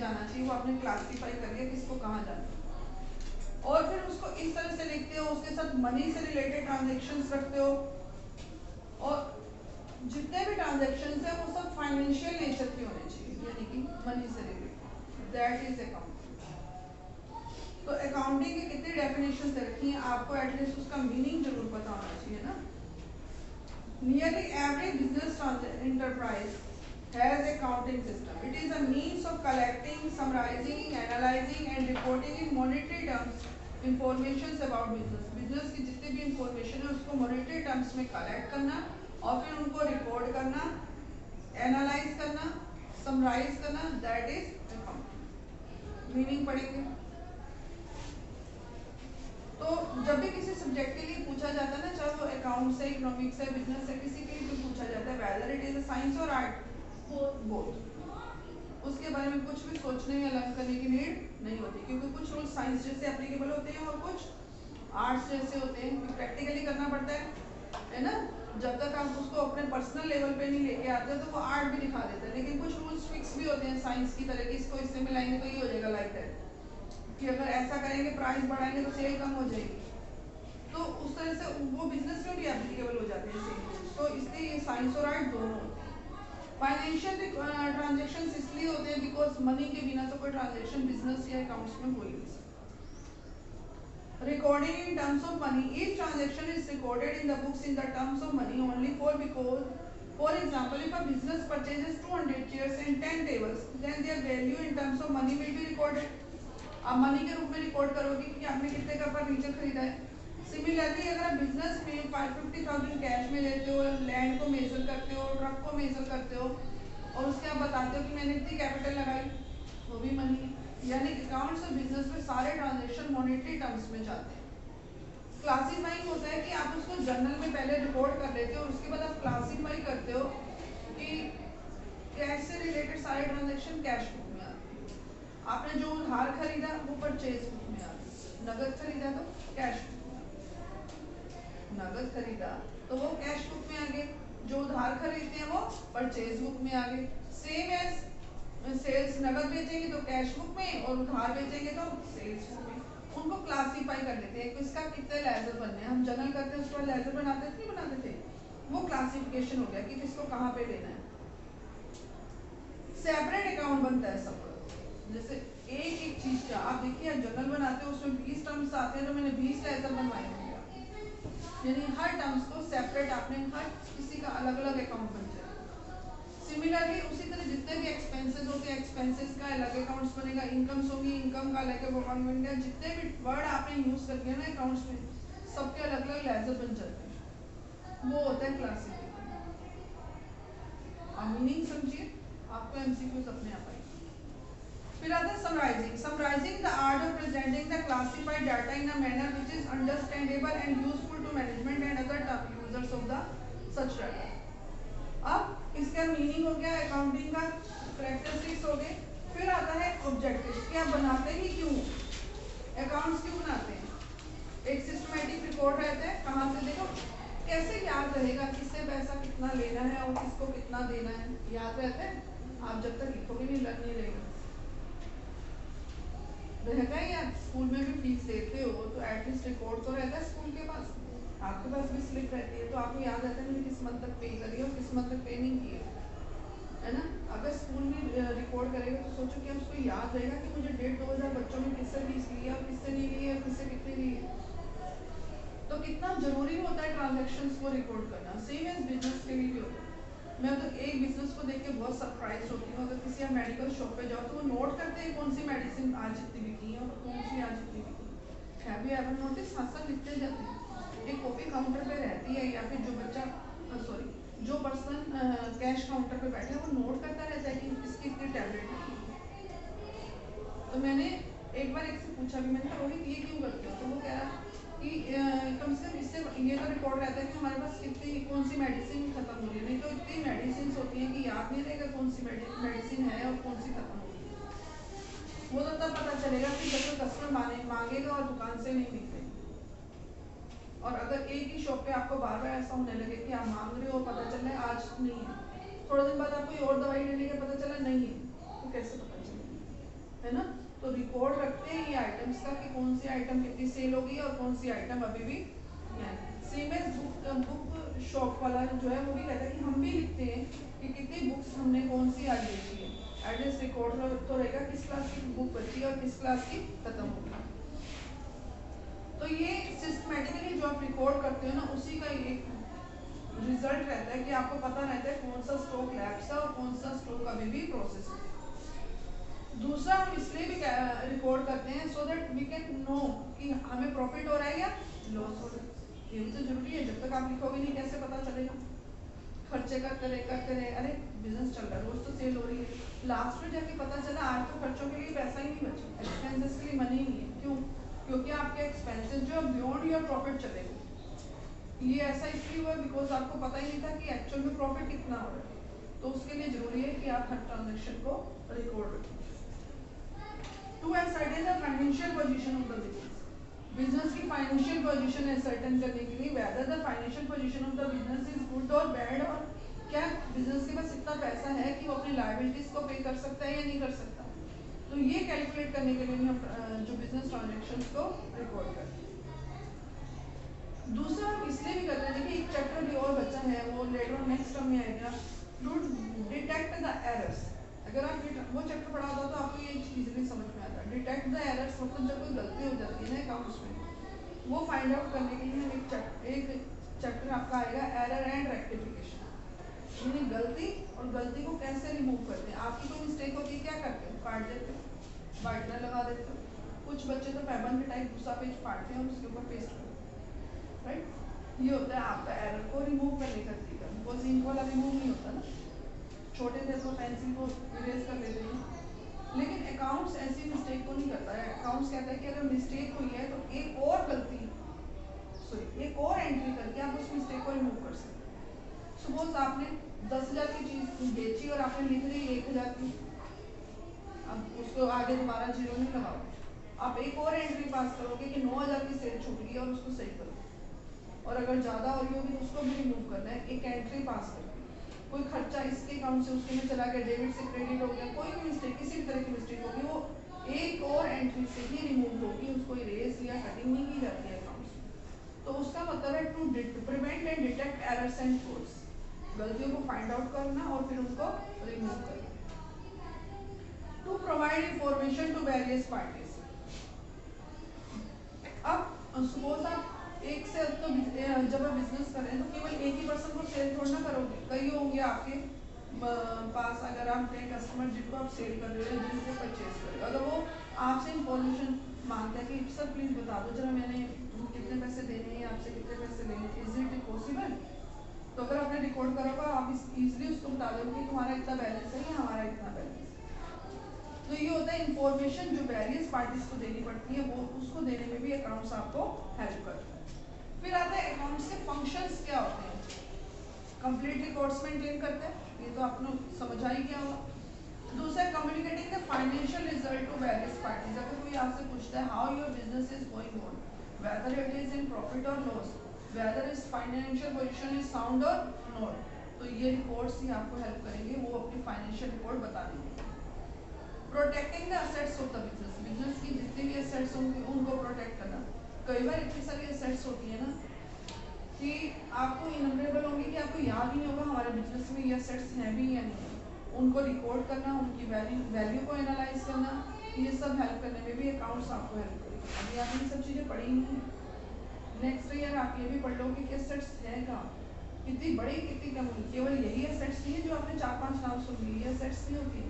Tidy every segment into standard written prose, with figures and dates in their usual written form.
जाना चाहिए वो आपने क्लासीफाई कर लिया किसको कहाँ जाना है। और फिर उसको इस तरह से लिखते हो, उसके साथ मनी से रिलेटेड ट्रांजेक्शन्स रखते हो, और जितने भी ट्रांजेक्शन्स हैं वो सब फाइनेंशियल नेचर के होने चाहिए, यानी कि मनी से रिलेटेड। That is accounting. तो अकाउंटिंग की कितनी डेफिनेशन रखी हैं, आपको एटलीस्ट उसका मीनिंग जरूर पता होना चाहिए ना। Nearly every business enterprise has accounting system. It is a means of collecting, summarizing, analyzing and reporting in monetary terms information about business. Business की जितनी भी इंफॉर्मेशन है उसको monetary terms में कलेक्ट करना और फिर उनको रिकॉर्ड करना, एनालाइज करना, समराइज करना, दैट इज अकाउंटिंग। मीनिंग पढ़ेंगे। तो जब भी किसी सब्जेक्ट के लिए पूछा जाता है ना, चाहे वो अकाउंट्स है, इकोनॉमिक्स है, बिजनेस है, किसी के लिए भी पूछा जाता है weather it is a science और आर्ट, बोथ, उसके बारे में कुछ भी सोचने या लर्न करने की नीड नहीं होती, क्योंकि कुछ रूल साइंस जैसे एप्लीकेबल होते हैं और कुछ आर्ट्स जैसे होते हैं, प्रैक्टिकली करना पड़ता है ना। जब तक आप उसको अपने पर्सनल लेवल पे नहीं लेके आते तो वो आर्ट भी दिखा देता है, लेकिन कुछ रूल्स फिक्स भी होते हैं साइंस की तरह की, इसको इससे मिलाएंगे तो ये हो जाएगा लाइक दैट, कि अगर ऐसा करेंगे प्राइस बढ़ाएंगे तो सेल कम हो जाएगी, तो उस तरह से वो बिजनेस में भी एप्लीकेबल हो जाते हैं सेम रूल्स। तो इसलिए ये साइंस और आर्ट दोनों होते हैं। फाइनेंशियल ट्रांजेक्शन इसलिए होते हैं बिकॉज मनी के बिना तो कोई ट्रांजेक्शन बिजनेस या अकाउंट्स में हो ही नहीं सकता। Recording in terms of money, each transaction is recorded in the books in the terms of money only for example, if a business purchases 200 chairs and 10 tables, then their value in terms of money will be recorded. आप money के रूप में record करोगे कि आपने कितने का furniture खरीदा है। सिमिलरली अगर आप बिजनेस में 550,000 कैश में लेते हो, लैंड को मेजर करते हो, ट्रक को मेजर करते हो और उसके आप बताते हो कि मैंने इतनी कैपिटल लगाई, वो भी मनी है। यानी अकाउंट्स और बिजनेस में सारे ट्रांजेक्शन मॉनेटरी टर्म्स में जाते हैं। क्लासीफाइंग होता है कि आप उसको जर्नल में पहले रिकॉर्ड कर लेते हो और उसके बाद आप क्लासीफाई करते हो कि कैश से रिलेटेड सारे ट्रांजेक्शन कैश बुक में आते हैं, आपने जो उधार खरीदा वो परचेज बुक में आते हैं, नगद खरीदा तो कैश बुक में आते, नगद खरीदा तो वो कैश बुक में आ गए, जो उधार खरीदते हैं वो परचेज बुक में आ गए। सेम एज सेल्स, नगद बेचेंगे तो कैश बुक में और उधार बेचेंगे तो सेल्स बुक में। उनको क्लासीफाई कर लेते हैं, किसका कितने लेजर बनने हैं, हम जनरल करते हैं उसके बाद लेजर बनाते थे नहीं बनाते थे, वो क्लासिफिकेशन हो गया कि किसको कहाँ पे लेना है। सेपरेट अकाउंट बनता है सबका, जैसे एक एक चीज का आप देखिए जनरल बनाते हो उसमें 20 टर्म्स आते हैं तो मैंने 20 लेजर बनवाए होंगे, यानी हर टर्म्स को सेपरेट आपने हर किसी का अलग अलग अकाउंट बन जाएगा। सिमिलरली उसी तरह जितने भी एक्सपेंसेस होते हैं एक्सपेंसेस का अलग अकाउंट्स बनेगा, इनकम्स होंगी इनकम का अलग अकाउंट बनेगा, जितने भी वर्ड आपने यूज कर दिया ना अकाउंट्स में सबके अलग अलग लेजर बन जाते हैं, वो होता है क्लासिफिकेशन। आप मीनिंग समझिए, आपको एमसीक्यूज अपने आप आएंगे। फिर आता है summarising. Summarising the art of presenting the classified data in a manner which is understandable and useful to management and other users of the such data. अब इसका मीनिंग हो गया, अकाउंटिंग का कैरेक्टरिस्टिक्स हो गए। फिर आता है ऑब्जेक्टिव, कि आप बनाते ही क्यों, अकाउंट्स क्यों बनाते हैं। एक सिस्टमैटिक रिकॉर्ड रहता है, कहाँ से देखो कैसे याद रहेगा किससे पैसा कितना लेना है और किसको कितना देना है, याद रहता है, आप जब तक लिखोगे नहीं लर्न नहीं रहेगा, रहता है यार। स्कूल में भी फीस देते हो तो एटलीस्ट रिकॉर्ड तो रहता है स्कूल के पास, आपके पास भी स्लिप रहती है तो आपको याद रहता है मैंने किस मंथ तक पे करी और किस मंथ तक पे नहीं की है ना। अगर स्कूल में रिकॉर्ड करेगा तो सोचो कि उसको याद रहेगा कि मुझे 1,500 बच्चों में किससे फीस ली है और किससे नहीं ली है और किससे कितनी ली है। तो कितना जरूरी होता है ट्रांजेक्शन्स को रिकॉर्ड करना। सेम एज बिजनेस के लिए भी होता है। मैं तो एक बिजनेस को देख के बहुत सरप्राइज होती हूँ, अगर किसी आप मेडिकल शॉप पे जाओ तो वो नोट करते हैं कौन सी मेडिसिन आज जितनी बिकी है और कौन सी आज जितनी बिकी है, भी एवर नोटिस, साथ साथ लिखते जाते हैं। एक कॉपी काउंटर पे रहती है या फिर जो बच्चा सॉरी जो पर्सन कैश काउंटर पे बैठा है वो नोट करता रहता है कि इसकी इतनी टैबलेट है। तो मैंने एक बार एक से पूछा भी, मैंने कहा रोहित ये क्यों करते हो, तो वो कह रहा कि कम से कम इससे ये तो रिकॉर्ड रहता है कि हमारे पास कितनी कौन सी मेडिसिन खत्म हो रही है, नहीं तो इतनी मेडिसिन होती है कि याद नहीं रहेगा कौन सी मेडिसिन है और कौन सी खत्म हो रही है। वो तो तब पता चलेगा कि जब कोई कस्टमर मांगेगा और दुकान से नहीं निकलेगा। और अगर एक ही शॉप पे आपको बार बार ऐसा होने लगे कि आप मांग रहे हो पता चल रहा है आज नहीं है, थोड़े दिन बाद आप कोई और दवाई लेने के पता चला नहीं है, तो कैसे पता चलेगा। रिकॉर्ड रखते हैं ये आइटम्स का कि कौन सी आइटम कितनी सेल होगी और कौन सी आइटम अभी भी सेम एज बुक शॉप वाला जो है वो भी कहता है कि हम भी लिखते हैं कि कितनी बुक्स हमने कौन सी आज बेची है, एटलीस्ट रिकॉर्ड तो रहेगा किस क्लास की बुक बची है और किस क्लास की खत्म होगी। तो ये सिस्टमेटिकली जो आप रिकॉर्ड करते हो ना उसी का एक रिजल्ट रहता है कि आपको पता रहता है कौन सा स्टॉक लैप्स है और कौन सा स्टॉक अभी भी प्रोसेस है। दूसरा हम इसलिए भी रिकॉर्ड करते हैं so that we can know कि हमें प्रॉफिट हो रहा है या लॉस हो रहा है। ये भी तो जरूरी है, जब तक आप लिखोगे नहीं कैसे पता चलेगा। खर्चे करते रहे अरे बिजनेस चल रहा है, रोज तो सेल हो रही है, लास्ट में जाके पता चला आज तो खर्चों के लिए पैसा ही नहीं बचा, एक्सपेंसेस के लिए मनी नहीं है। क्यों? क्योंकि आपके एक्सपेंसेस जो बियॉन्ड योर प्रॉफिट चले गए। ये ऐसा इसलिए हुआ बिकॉज आपको पता ही नहीं था कि एक्चुअल में प्रॉफिट कितना हो रहा है। तो उसके लिए जरूरी है कि आप हर ट्रांजेक्शन को रिकॉर्ड रखें। To ascertain the financial position of the business, business की फाइनेंशियल पोजीशन असर्टेन करने के लिए whether the financial position of the business is good or bad, और क्या बिजनेस के पास इतना पैसा है कि वो अपनी लायबिलिटीज को पे कर सकता है या नहीं कर सकता। तो ये कैलकुलेट करने के लिए हम जो बिजनेस ट्रांजैक्शंस को रिकॉर्ड करते हैं। दूसरा हम इसलिए भी करते हैं, देखिए एक चैप्टर भी और बचा है वो लेटर नेक्स्ट टर्म में आएगा, टू डिटेक्ट द एरर्स। अगर आप वो चैप्टर पढ़ा होता तो आपको ये इजीली समझ में आता है। डिटेक्ट द एरर्स मतलब जब कोई गलती हो जाती है ना अकाउंट्स में, वो फाइंड आउट करने के लिए हम एक चैप्टर आपका आएगा एरर एंड रेक्टिफिकेशन, यानी गलती और गलती को कैसे रिमूव करते हैं। आपकी कोई मिस्टेक होती है क्या करते हो, काट देते हो, वाइटनर लगा देते हो। कुछ बच्चे तो पैबंद के टाइप दूसरा पेज फाड़ते हैं और उसके ऊपर पेस्ट करते हैं, राइट। ये होता है आपका एरर को रिमूव करने का तरीका, बिकॉज इंक वाला रिमूव नहीं होता ना, छोटे थे तो पेंसिल को इरेज कर लेते हैं। लेकिन अकाउंट्स ऐसी मिस्टेक को नहीं करता है। अकाउंट्स कहता है कि अगर मिस्टेक हुई है तो एक और गलती एक और एंट्री करके आप उस मिस्टेक को रिमूव कर सकते हैं। सपोज आपने 10,000 की चीज बेची और आपने लिख दी 1,000 की, अब उसको आगे दोबारा जीरो नहीं लगाओ, आप एक और एंट्री पास करोगे कि 9,000 की सेल छूट गई और उसको सही करो, और अगर ज्यादा हो रही होगी तो उसको भी रिमूव करना है एक एंट्री पास करके। कोई खर्चा इसके अकाउंट से उसके में चला गया, डेबिट से क्रेडिट हो गया, कोई भी मिस्टेक किसी भी तरह की मिस्टेक होगी वो एक और एंट्री से ही रिमूव होगी, उसको इरेज या कटिंग नहीं की जाती है अकाउंट्स में। तो उसका मतलब है to prevent and detect errors and frauds, गलतियों को फाइंड आउट करना और फिर उनको रिमूव करना। To provide information to various parties. अब सपोज आप एक से तो जब आप बिजनेस कर रहे हैं तो केवल एक ही पर्सन को सेल थोड़ा ना करोगे, कई होंगे आपके पास। अगर आप कई कस्टमर जिनको आप सेल कर रहे हो जिनसे परचेज कर रहे हो, अगर वो आपसे इंफॉर्मेशन मांगते हैं कि सर प्लीज बता दो जरा मैंने कितने पैसे देने हैं, आपसे कितने पैसे लेंगे, इज इट पॉसिबल। तो अगर आपने रिकॉर्ड करा होगा आप इजीली उसको बता दोगे कि तुम्हारा इतना बैलेंस है या हमारा इतना बैलेंस है। तो ये होता है इंफॉर्मेशन जो वेरियस पार्टीज को देनी पड़ती है, वो उसको देने में भी अकाउंट्स आपको हेल्प करता है। फिर आता है अकाउंट्स के फंक्शंस क्या होते हैं। कंप्लीट रिकॉर्ड्स मेंटेन करते हैं, ये तो आपने समझा ही क्या होगा। दूसरा communicating the financial result to various parties. अगर कोई आपसे पूछता है how your business is going on, whether it is in profit और loss, whether is financial position is sound और नॉट, तो ये रिकॉर्ड्स ही आपको हेल्प करेंगे वो अपनी फाइनेंशियल रिकॉर्ड बताने में। Protecting the assets of the business, business की जितनी भी एसेट्स होंगी उनको प्रोटेक्ट करना। कई बार इतनी सारी एसेट्स होती है ना कि आपको इनमरेबल होंगी कि आपको याद ही नहीं होगा हमारे बिजनेस में ये एसेट्स हैं भी या नहीं, उनको रिकॉर्ड करना, उनकी वैल्यू को एनालाइज करना, ये सब हेल्प करने में भी अकाउंट्स आपको हेल्प करेंगे। अभी आप ये सब चीज़ें पढ़ी नहीं, नेक्स्ट ईयर आप ये भी पढ़ लो कि एसेट्स हैं कहाँ, कितनी बड़ी कितनी कम होगी। केवल यही एसेट्स नहीं है जो आपने 4-5 नाम सुन लिए, ये एसेट्स नहीं होती है।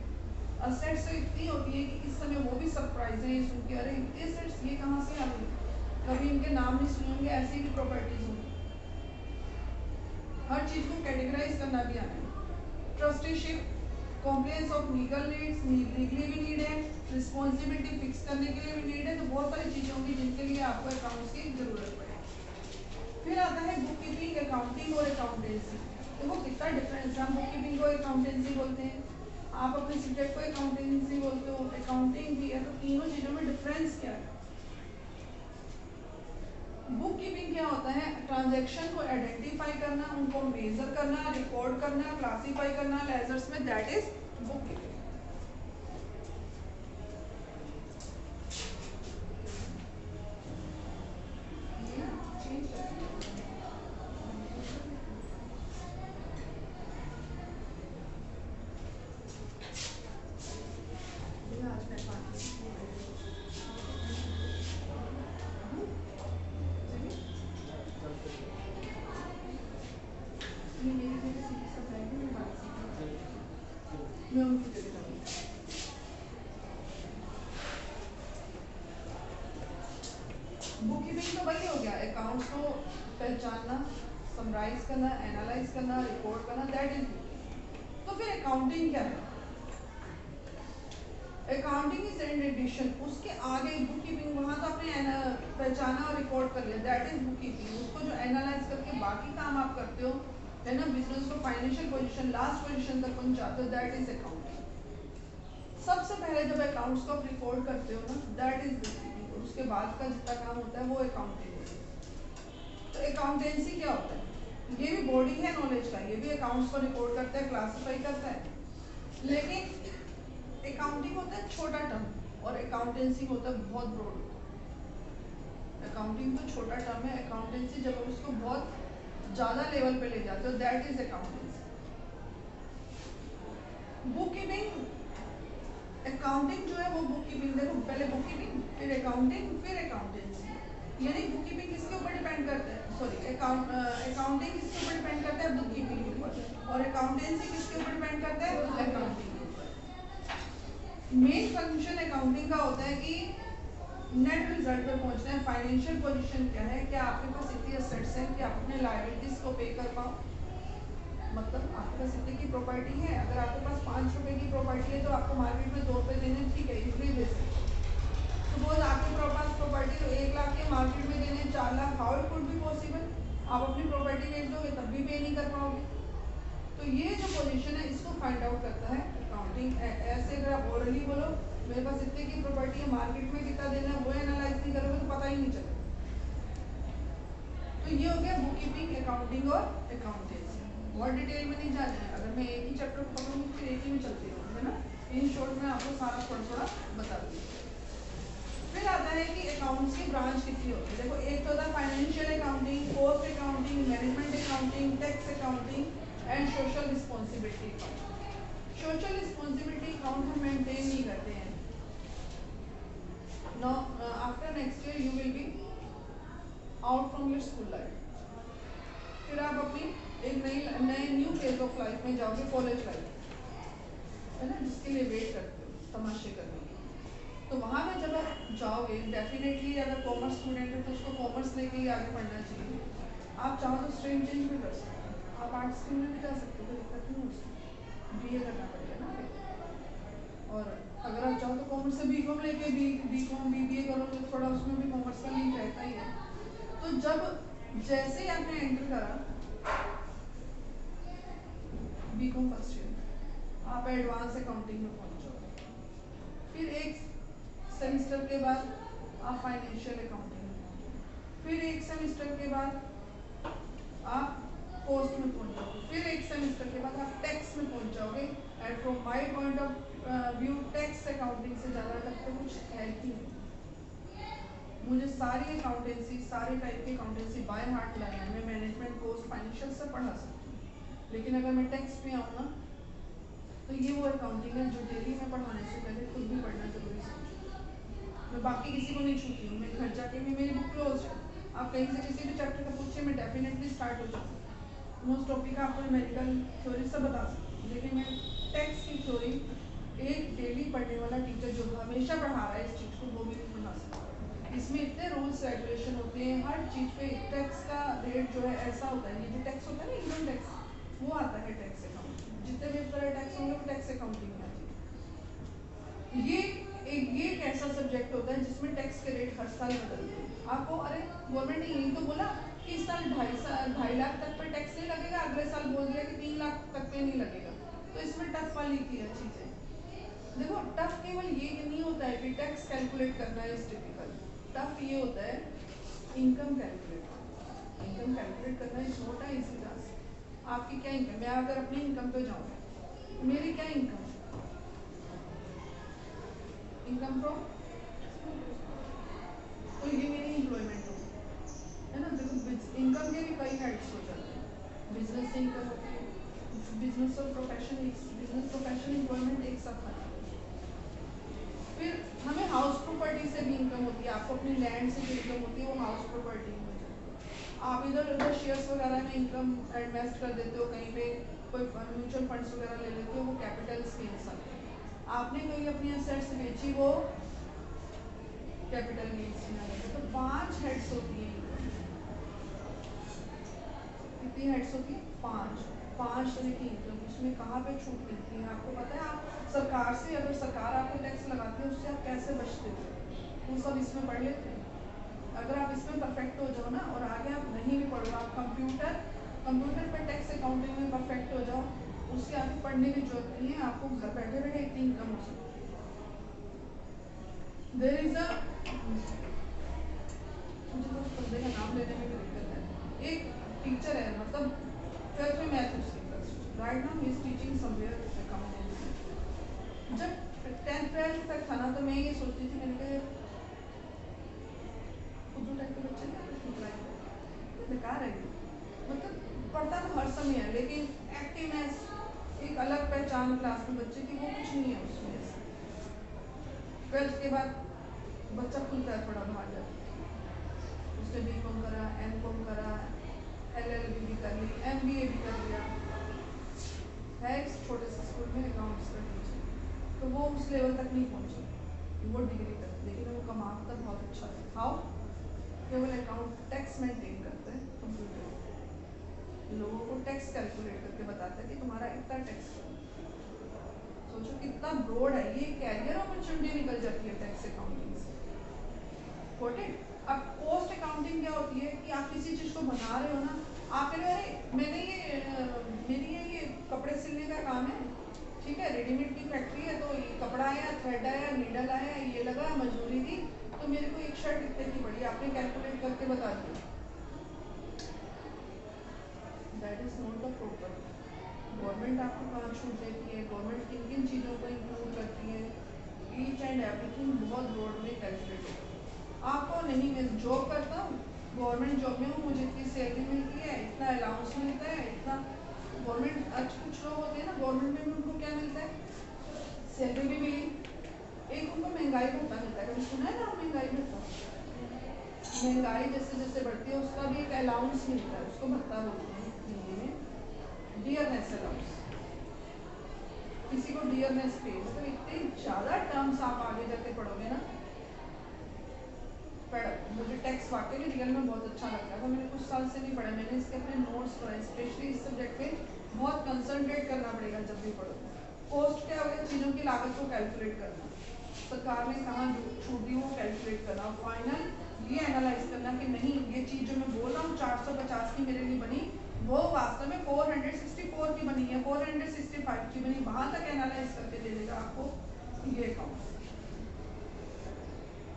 एसेट्स तो इतनी होती है कि इस समय वो भी सरप्राइज है ये सुन के, अरे इतने एसेट्स ये कहाँ से आ गई, कभी इनके नाम नहीं सुने होंगे, ऐसी भी प्रॉपर्टीज होंगी। हर चीज को कैटेगराइज करना भी आना है। Trusteeship, compliance of legal needs, legally भी नीड है, रिस्पॉन्सिबिलिटी फिक्स करने के लिए भी नीड है। तो बहुत सारी चीजें होंगी जिनके लिए आपको अकाउंट्स की जरूरत पड़ेगी। फिर आता है बुक कीपिंग, अकाउंटिंग और अकाउंटेंसी। देखो कितना डिफरेंस है, हम बुक कीपिंग को अकाउंटेंसी बोलते हैं, आप अपने सब्जेक्ट को अकाउंटेंसी बोलते हो, अकाउंटिंग भी है। तो तीनों चीजों में डिफरेंस क्या है। बुक कीपिंग क्या होता है, ट्रांजैक्शन को आइडेंटिफाई करना, उनको मेजर करना, रिकॉर्ड करना, क्लासिफाई करना लेजर्स में, that is book keeping. Book keeping तो वही हो गया, अकाउंट्स को पहचानना, समराइज करना, एनालाइज करना, रिपोर्ट करना, दैट इज बुक। तो फिर अकाउंटिंग क्या है? अकाउंटिंग इज एन एडिशन, उसके आगे बुक कीपिंग, वहाँ तो आपने पहचाना और रिकॉर्ड कर लिया, दैट इज बुक कीपिंग। उसको जो एनालाइज करके बाकी काम आप करते हो, है ना, बिजनेस को फाइनेंशियल पोजीशन, लास्ट पोजीशन तक पहुंचाते हो, दैट इज अकाउंटिंग। सबसे पहले जब अकाउंट्स को आप रिकॉर्ड करते हो ना, दैट इज बुक कीपिंग, और उसके बाद का जितना काम होता है वो अकाउंटिंग होता है। तो अकाउंटेंसी क्या होता है? ये भी बॉडी है नॉलेज का, ये भी अकाउंट्स को रिकॉर्ड करता है, क्लासिफाई करता है, लेकिन अकाउंटिंग होता है छोटा टर्म और अकाउंटेंसी होता है बहुत ब्रॉड। अकाउंटिंग तो छोटा टर्म है, अकाउंटेंसी जब आप उसको बहुत ज्यादा लेवल पे ले जाते हो, that is accountancy. Book keeping, accounting जो है वो बुक कीपिंग, देखो पहले बुक कीपिंग, फिर अकाउंटिंग, फिर अकाउंटेंसी। यानी बुक कीपिंग किसके ऊपर डिपेंड करता है, सॉरी अकाउंटिंग किसके ऊपर डिपेंड करता है, बुक कीपिंग के ऊपर, और अकाउंटेंसी किसके ऊपर डिपेंड करता है, अकाउंटिंग के ऊपर। मेन फंक्शन अकाउंटिंग का होता है कि नेट रिजल्ट पे पहुंचना है, फाइनेंशियल पोजीशन क्या है, क्या आपके पास इतनी एसेट्स हैं कि आप अपने लायबिलिटीज को पे कर पाओ, मतलब आपके पास इतने की प्रॉपर्टी है, अगर आपके पास 5 रुपए की प्रॉपर्टी है तो आपको मार्केट में 2 रुपए देने, ठीक है, इजली दे सकते। सपोज आपके पास प्रॉपर्टी तो 1 लाख के, मार्केट में देने 4 lakh, how it could be possible? आप अपनी प्रॉपर्टी बेच दोगे तब भी पे नहीं कर पाओगे। तो ये जो पोजीशन है इसको फाइंड आउट करता है अकाउंटिंग। ऐसे अगर आप ओरली बोलो मेरे पास इतने की प्रॉपर्टी है, मार्केट में कितना देना है, वो एनालाइज नहीं करोगे तो पता ही नहीं चलेगा। तो ये हो गया बुक कीपिंग, अकाउंटिंग और अकाउंटेंसी। बहुत डिटेल में नहीं जाना है, अगर मैं एक ही चैप्टर को पकड़ूंगी फिर एक ही में चलती रहूँगी, है ना। इन शॉर्ट में आपको सारा थोड़ा थोड़ा बता दूँगी। फिर आता है कि अकाउंट्स की ब्रांच कितनी होती है। देखो एक तो होता है financial accounting, cost accounting, management accounting, tax accounting and social responsibility account. Social responsibility account हम मेंटेन नहीं करते हैं। Now after next year you will be out from your school life, फिर आप अपनी एक नए न्यू फेज ऑफ लाइफ में जाओगे, कॉलेज लाइफ, है ना, जिसके लिए वेट करते हो तमाशे करने के। तो वहाँ पे जब आप जाओगे, डेफिनेटली अगर कॉमर्स स्टूडेंट है तो उसको कॉमर्स लेके ही आगे पढ़ना चाहिए। आप चाहो तो स्ट्रीम चेंज भी कर सकते हो, आप आर्ट्स स्ट्रीम में भी जा सकते हो, कोई दिक्कत नहीं उसमें, बीए करना पड़ेगा ना। और अगर आप चाहो तो कॉमर्स से बीकॉम लेके बीकॉम बीबीए करोगे तो थोड़ा उसमें भी कॉमर्स का लिंक रहता ही है। तो जब जैसे ही आपने एंटर करा बीकॉम फर्स्ट ईयर, आप एडवांस अकाउंटिंग में पहुंच जाओगे। फिर एक सेमेस्टर के बाद आप फाइनेंशियल अकाउंटिंग में पहुंचोगे, फिर एक सेमेस्टर के बाद आप कॉस्ट में पहुंच जाओगे, फिर एक सेमेस्टर के बाद आप टैक्स में पहुंच जाओगे। And from my point of view tax accounting से ज़्यादा टफ तो कुछ है ही नहीं। मुझे सारी अकाउंटेंसी, सारे टाइप की अकाउंटेंसी बाय हार्ट लाइन है। मैं मैनेजमेंट कोर्स फाइनेंशियल से पढ़ा सकती हूँ, लेकिन अगर मैं टैक्स पे आऊँ ना तो ये वो अकाउंटिंग है जो डेली में पढ़ाने से पहले खुद भी पढ़ना जरूरी समझूँ। मैं बाकी किसी को नहीं छूती हूँ, मैं घर जाके भी मेरी बुक क्लोज है, आप कहीं से किसी भी चैप्टर का पूछिए मैं डेफिनेटली स्टार्ट हो जाऊँ। मोस्ट टॉपिक आपको न्यूमेरिकल थ्योरी सब बता सकती हूँ, लेकिन मैं टैक्स की थ्योरी एक डेली पढ़ने वाला टीचर जो हमेशा पढ़ा रहा है इस चीज़ को वो भी नहीं पढ़ा सकता। इसमें इतने रूल्स रेगुलेशन होते हैं हर चीज़ पे। टैक्स का रेट जो है ऐसा होता है, ये जो टैक्स होता है ना इनकम टैक्स, वो आता है टैक्स अकाउंट, जितने भी तरह टैक्स होंगे वो टैक्स अकाउंटिंग में आती है। ये एक ऐसा सब्जेक्ट होता है जिसमें टैक्स के रेट हर साल बदलते हैं। आपको अरे गवर्नमेंट ने यही तो बोला कि इस साल 2.5 लाख तक पर टैक्स नहीं लगेगा, अगले साल बोल दिया कि 3 लाख तक पे नहीं लगेगा। तो इसमें टफ वाली की चीज़ है। देखो टफ केवल ये नहीं होता है कि टैक्स कैलकुलेट करना इज टिपिकल, टफ ये होता है इनकम कैलकुलेट करना। इनकम कैलकुलेट करना is not a easy task. आपकी क्या इनकम, मैं अगर अपनी इनकम पे जाऊँ, मेरी क्या इनकम है, इनकम फ्रॉम, तो ये मेरी एम्प्लॉयमेंट हो, है ना। देखो इनकम के भी कई हेड्स हो जाते हैं, बिजनेस से इनकम होती है, बिजनेस और प्रोफेशन, बिजनेस प्रोफेशन एम्प्लॉयमेंट एक साथ आता है। इनकम होती है, आपको अपनी लैंड से जो इनकम होती है वो हाउस प्रॉपर्टी में हो जाती है। आप इधर उधर शेयर्स वगैरह में इनकम इन्वेस्ट कर देते हो, कहीं पे कोई म्यूचुअल फंड्स वगैरह ले लेते हो, वो कैपिटल गेन्स आते हैं। आपने कोई अपनी एसेट्स बेची, वो कैपिटल गेन्स में आ जाते। तो 5 हेड्स होती है इनकम। कितनी हेड्स होती है? 5 तरह की इनकम। उसमें कहाँ पे छूट मिलती है आपको पता है? आप सरकार से, अगर सरकार आपको टैक्स लगाती है, उससे आप कैसे बचते हो, वो सब इसमें पढ़ लेते हैं। अगर आप इसमें परफेक्ट हो जाओ ना, और आगे आप नहीं भी पढ़ो, आप कंप्यूटर पे टैक्स अकाउंटिंग में परफेक्ट हो जाओ, उसके आगे पढ़ने की जरूरत नहीं है, आपको घर बैठे बैठे इतनी इनकम हो सकती है। देयर इज अ, मुझे तो उस बंदे का नाम लेने में भी दिक्कत है। एक टीचर है, मतलब 12th में मैथ उसकी interest, right now he is teaching somewhere accounting. जब 10th 12th तक था ना, तो मैं ये सोचती थी, मैंने कहा उर्दू टाइप के बच्चे क्या कुछ बेकार है, मतलब पढ़ता तो हर समय है, लेकिन एक्टिवनेस, एक अलग पहचान क्लास में बच्चे की, वो कुछ नहीं है उसमें। 12th के बाद बच्चा खुलता है, थोड़ा बाहर जाता है, उसने B.Com करा, M.Com करा, LLB भी कर ली, MBA भी कर लिया, है एक छोटे से स्कूल में अकाउंट्स का टीचर। तो वो उस लेवल तक नहीं पहुंचा, वो डिग्री तक, लेकिन वो कमाता बहुत अच्छा है। हाउ? केवल अकाउंट टैक्स मेंटेन करता है, कंप्यूटर लोगों को टैक्स कैलकुलेट करके बताता है कि तुम्हारा इतना टैक्स। सोचो कितना ब्रॉड है ये, कैरियर अपॉर्चुनिटी निकल जाती है टैक्स अकाउंटिंग से। Got it? अब कॉस्ट अकाउंटिंग क्या होती है कि आप किसी चीज को बना रहे हो ना, आप कह रहे हो अरे मैंने मेरी ये कपड़े सिलने का काम है, ठीक है, रेडीमेड की फैक्ट्री है, तो ये कपड़ा आया, थ्रेड आया, नीडल आया, ये लगा, मजदूरी दी, तो मेरे को एक शर्ट इतने की पड़ी, आपने कैलकुलेट करके बता दिया। That is not the proper. Government आपको कहाँ छूट देती है, गवर्नमेंट किन किन चीज़ों को इंक्लूड करती है, ईच एंड एवरीथिंग बहुत ब्रॉड में कैलकुलेट होता है। आपको नहीं, मैं जॉब करता हूँ, गवर्नमेंट जॉब में हूँ, मुझे इतनी सैलरी मिलती है, इतना अलाउंस मिलता है, इतना गवर्नमेंट। आज कुछ लोग होते हैं ना गवर्नमेंट में, उनको क्या मिलता है? सैलरी भी मिली, एक उनको महंगाई भत्ता मिलता है। कभी सुना है ना महंगाई भत्ता? महंगाई जैसे जैसे बढ़ती है, उसका भी एक अलाउंस मिलता है, उसको भत्ता बोलते हैं हिंदी में, डियरनेस अलाउंस। किसी को डियरनेस पे, मतलब इतने ज़्यादा टर्म्स आप आगे जाके पढ़ोगे ना। मुझे टैक्स वाकई में रियल में बहुत अच्छा लगता था, मैंने कुछ साल से नहीं पढ़ा, मैंने इसके अपने नोट्स पढ़े, स्पेशली इस सब्जेक्ट में बहुत कंसंट्रेट करना पड़ेगा जब भी पढ़ो। कॉस्ट क्या हो गया? चीज़ों की लागत को कैलकुलेट करना, सरकार ने कहाँ छूट दी वो कैलकुलेट करना, और फाइनल ये एनालाइज करना कि नहीं, ये चीज़ जो मैं बोल रहा हूँ 450 की मेरे लिए बनी, वो वास्तव में 464 की बनी है, 465 की बनी, वहाँ तक एनालाइज करके दे देगा आपको ये अकाउंट,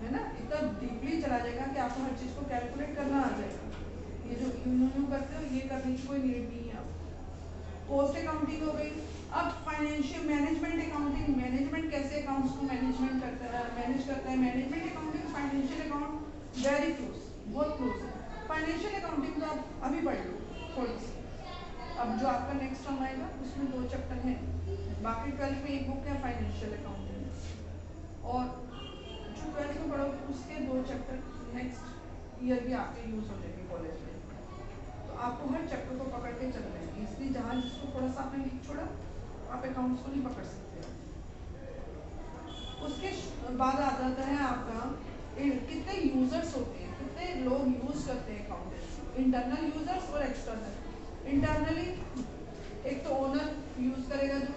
है ना। इतना डीपली चला जाएगा कि आपको हर चीज़ को कैलकुलेट करना आ जाएगा। ये जो यूं करते हो, ये करने की कोई नीड नहीं है आपको। कॉस्ट अकाउंटिंग हो गई। अब फाइनेंशियल मैनेजमेंट अकाउंटिंग, मैनेजमेंट कैसे अकाउंट्स को मैनेजमेंट करता है, मैनेज करता है। Management accounting financial account very close, बहुत क्लोज है। फाइनेंशियल अकाउंटिंग तो आप अभी पढ़ लो थोड़ी सी, अब जो आपका नेक्स्ट टर्म आएगा उसमें 2 चैप्टर हैं, बाकी 12th में एक बुक है फाइनेंशियल अकाउंटिंग, और जो 12th में पढ़ोगे उसके 2 चैप्टर नेक्स्ट ईयर भी आपके यूज हो जाएंगे कॉलेज में। तो आपको हर चैप्टर को पकड़ के चलना है, इसलिए जहाँ जिसको थोड़ा सा आपने लिख छोड़ा, आप अकाउंट्स को नहीं पकड़ सकते। उसके बाद आ जाता है आपका कितने यूजर्स होते हैं, कितने लोग यूज करते हैं अकाउंटेंसी, इंटरनल यूजर्स और एक्सटर्नल। इंटरनली एक तो ओनर यूज करेगा जो,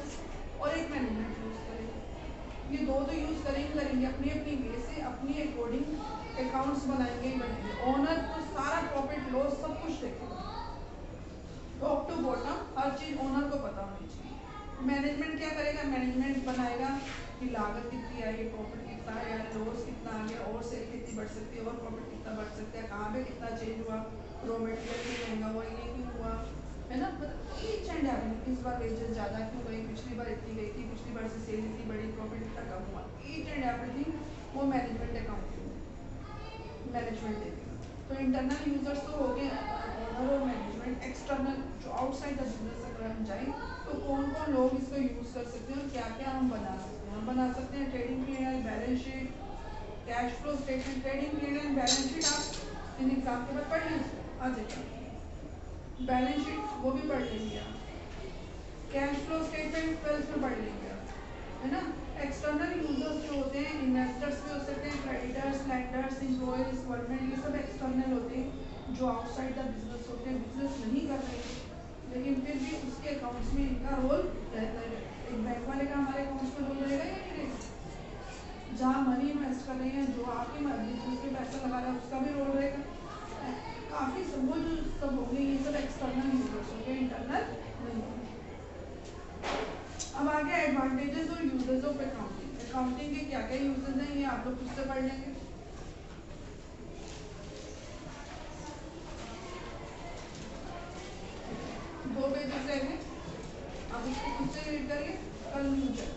और एक मैनेजमेंट यूज करेगा। ये दो तो यूज करेंगे अपनी अपनी वे से, अपनी अकॉर्डिंग अकाउंट्स बनाएंगे ही बनाएंगे। ओनर तो सारा प्रॉफिट लॉस सब कुछ देखेगा, टॉप टू बॉटम हर चीज ओनर को पता होनी चाहिए। मैनेजमेंट क्या करेगा? मैनेजमेंट बनाएगा कि लागत कितनी आई, प्रॉफिट कितना आया, लॉस कितना आ गया, और सेल कितनी बढ़ सकती है, और प्रॉफिट कितना बढ़ सकता है, कहाँ पे कितना चेंज हुआ, रॉ मटेरियल क्यों महंगा हुआ, ये क्यों हुआ, है ना। मतलब ईच एंड एवरीथिंग, इस बार वेजेस ज़्यादा क्यों गई, पिछली बार इतनी गई थी, पिछली बार से सेल इतनी बड़ी, प्रॉफिट इतना कम हुआ, ईच एंड एवरीथिंग वो मैनेजमेंट अकाउंटिंग मैनेजमेंट देगी। तो इंटरनल यूजर्स तो हो गए ओनर और मैनेजमेंट। एक्सटर्नल जो आउटसाइड द बिजनेस अगर हम जाएं तो कौन कौन लोग इसको यूज़ कर सकते हैं और क्या क्या हम बना सकते हैं। हम बना सकते हैं trading clear, balance sheet, cash flow statement, trading period and balance sheet आप इन एग्जाम के बाद पढ़ लीजिए, आ जाएगा। बैलेंस शीट वो भी पढ़ लेंगे आप। कैश फ्लो स्टेटमेंट 12th में पढ़ लेंगे आप, है ना। एक्सटर्नल यूजर्स जो होते हैं, इन्वेस्टर्स भी हो सकते हैं, क्रेडिटर्स, लेंडर्स, एम्प्लॉयज, गवर्नमेंट, ये सब एक्सटर्नल होते हैं जो आउटसाइड द बिजनेस होते हैं, बिजनेस नहीं कर रहे हैं लेकिन फिर भी उसके अकाउंट्स में इनका रोल रहता है। एक बैंक वाले का हमारे अकाउंट्स में रोल रहेगा या नहीं रहेगा? जहाँ मनी इन्वेस्ट कर रहे हैं, जो आपके बिजनेस में पैसा लगा रहा है, उसका भी रोल रहेगा। काफ़ी सब वो जो सब हो गए, ये सब एक्सटर्नल यूजर्स हो गए, इंटरनल नहीं हो गए। अब आ गया एडवांटेजेस और यूजेस ऑफ अकाउंटिंग। अकाउंटिंग के क्या क्या यूजेस हैं ये आप लोग खुद से पढ़ लेंगे। 2 पेजेस रहेंगे, आप इसको खुद से रीड करिए। कंक्लूजन,